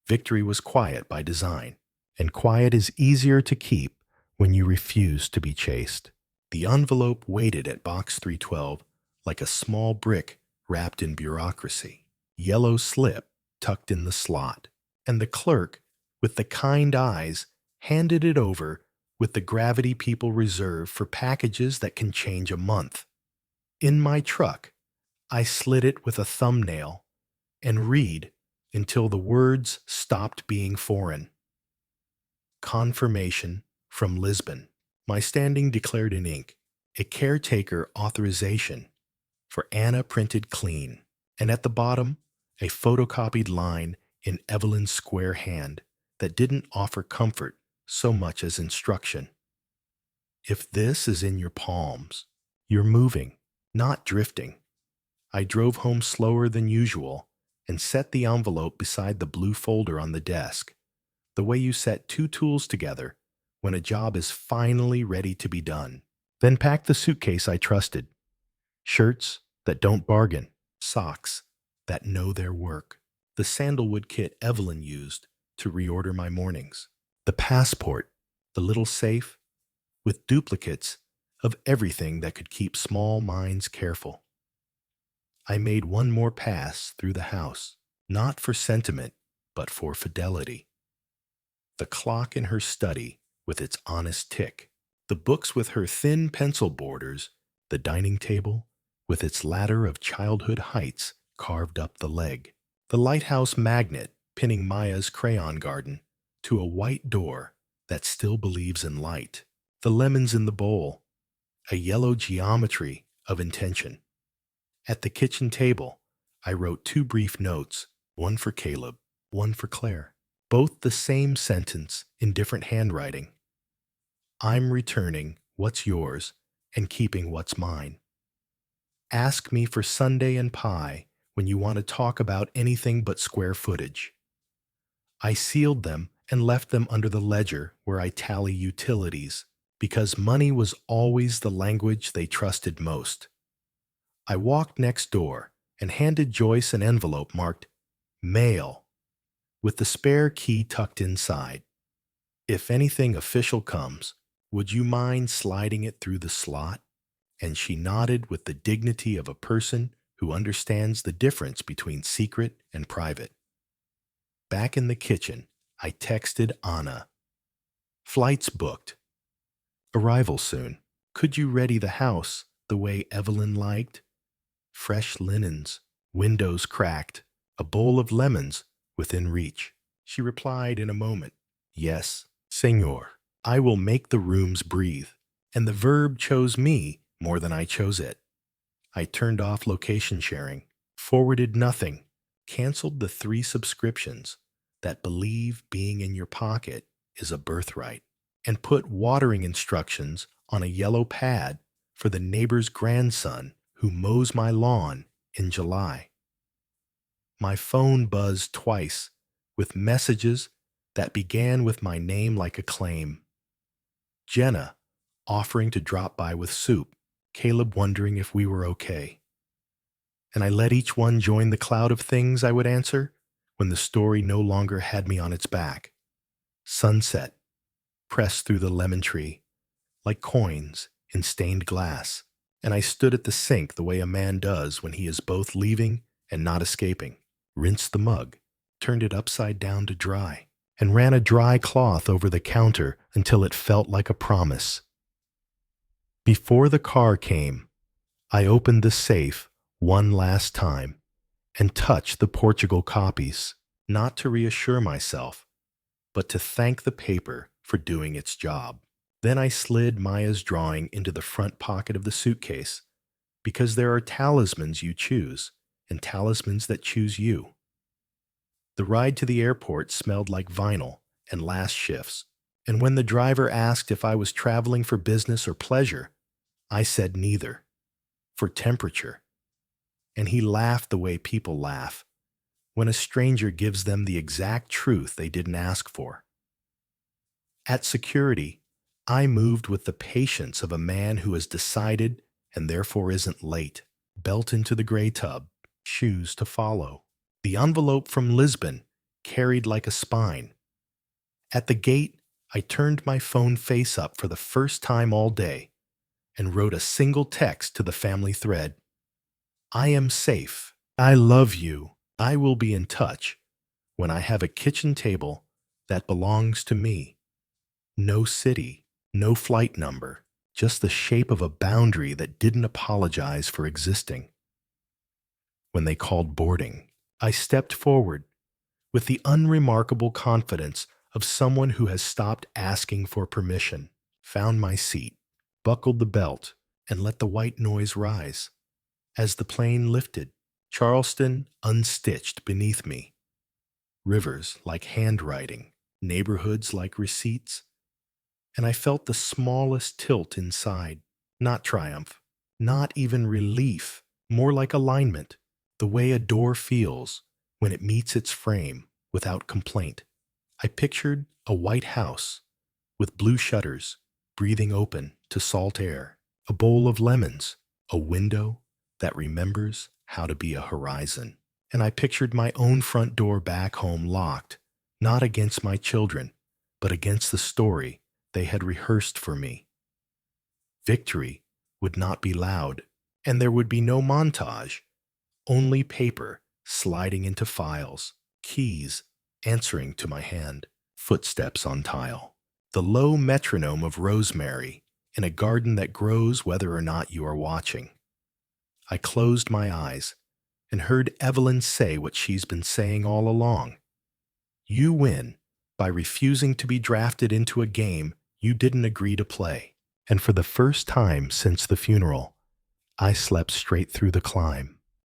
Victory was quiet by design, and quiet is easier to keep when you refuse to be chased. The envelope waited at box 312 like a small brick wrapped in bureaucracy. Yellow slip tucked in the slot, and the clerk, with the kind eyes, handed it over with the gravity people reserve for packages that can change a month. In my truck, I slit it with a thumbnail and read until the words stopped being foreign. Confirmation from Lisbon. My standing declared in ink, a caretaker authorization for Anna printed clean, and at the bottom, a photocopied line in Evelyn's square hand that didn't offer comfort so much as instruction. If this is in your palms, you're moving, not drifting. I drove home slower than usual and set the envelope beside the blue folder on the desk, the way you set two tools together when a job is finally ready to be done. Then packed the suitcase I trusted. Shirts that don't bargain, socks that know their work, the sandalwood kit Evelyn used to reorder my mornings, the passport, the little safe, with duplicates of everything that could keep small minds careful. I made one more pass through the house, not for sentiment, but for fidelity. The clock in her study with its honest tick, the books with her thin pencil borders, the dining table with its ladder of childhood heights carved up the leg, the lighthouse magnet pinning Maya's crayon garden to a white door that still believes in light, the lemons in the bowl, a yellow geometry of intention. At the kitchen table, I wrote two brief notes, one for Caleb, one for Claire, both the same sentence in different handwriting. I'm returning what's yours and keeping what's mine. Ask me for Sunday and pie when you want to talk about anything but square footage. I sealed them and left them under the ledger where I tally utilities, because money was always the language they trusted most. I walked next door and handed Joyce an envelope marked Mail, with the spare key tucked inside. If anything official comes, would you mind sliding it through the slot? And she nodded with the dignity of a person who understands the difference between secret and private. Back in the kitchen, I texted Anna. Flights booked. Arrival soon. Could you ready the house the way Evelyn liked? Fresh linens, windows cracked, a bowl of lemons within reach. She replied in a moment, Yes, Senor, I will make the rooms breathe. And the verb chose me more than I chose it. I turned off location sharing, forwarded nothing, canceled the 3 subscriptions that believe being in your pocket is a birthright, and put watering instructions on a yellow pad for the neighbor's grandson who mows my lawn in July. My phone buzzed twice with messages that began with my name like a claim. Jenna offering to drop by with soup, Caleb wondering if we were okay. And I let each one join the cloud of things I would answer when the story no longer had me on its back. Sunset pressed through the lemon tree like coins in stained glass, and I stood at the sink the way a man does when he is both leaving and not escaping. Rinsed the mug turned it upside down to dry, and ran a dry cloth over the counter until it felt like a promise. Before the car came, I opened the safe one last time and touched the Portugal copies, not to reassure myself, but to thank the paper for doing its job. Then I slid Maya's drawing into the front pocket of the suitcase, because there are talismans you choose and talismans that choose you. The ride to the airport smelled like vinyl and last shifts, and when the driver asked if I was traveling for business or pleasure, I said neither, for temperature. And he laughed the way people laugh when a stranger gives them the exact truth they didn't ask for. At security, I moved with the patience of a man who has decided and therefore isn't late. Belt into the gray tub, shoes to follow. The envelope from Lisbon carried like a spine. At the gate, I turned my phone face up for the first time all day and wrote a single text to the family thread. I am safe. I love you. I will be in touch when I have a kitchen table that belongs to me. No city, no flight number, just the shape of a boundary that didn't apologize for existing. When they called boarding, I stepped forward with the unremarkable confidence of someone who has stopped asking for permission, found my seat, buckled the belt, and let the white noise rise. As the plane lifted, Charleston unstitched beneath me. Rivers like handwriting, neighborhoods like receipts, and I felt the smallest tilt inside, not triumph, not even relief, more like alignment, the way a door feels when it meets its frame without complaint. I pictured a white house with blue shutters, breathing open to salt air, a bowl of lemons, a window that remembers how to be a horizon. And I pictured my own front door back home locked, not against my children, but against the story they had rehearsed for me. Victory would not be loud, and there would be no montage, only paper sliding into files, keys answering to my hand, footsteps on tile, the low metronome of rosemary in a garden that grows whether or not you are watching. I closed my eyes and heard Evelyn say what she's been saying all along. You win by refusing to be drafted into a game you didn't agree to play. And for the first time since the funeral, I slept straight through the climb.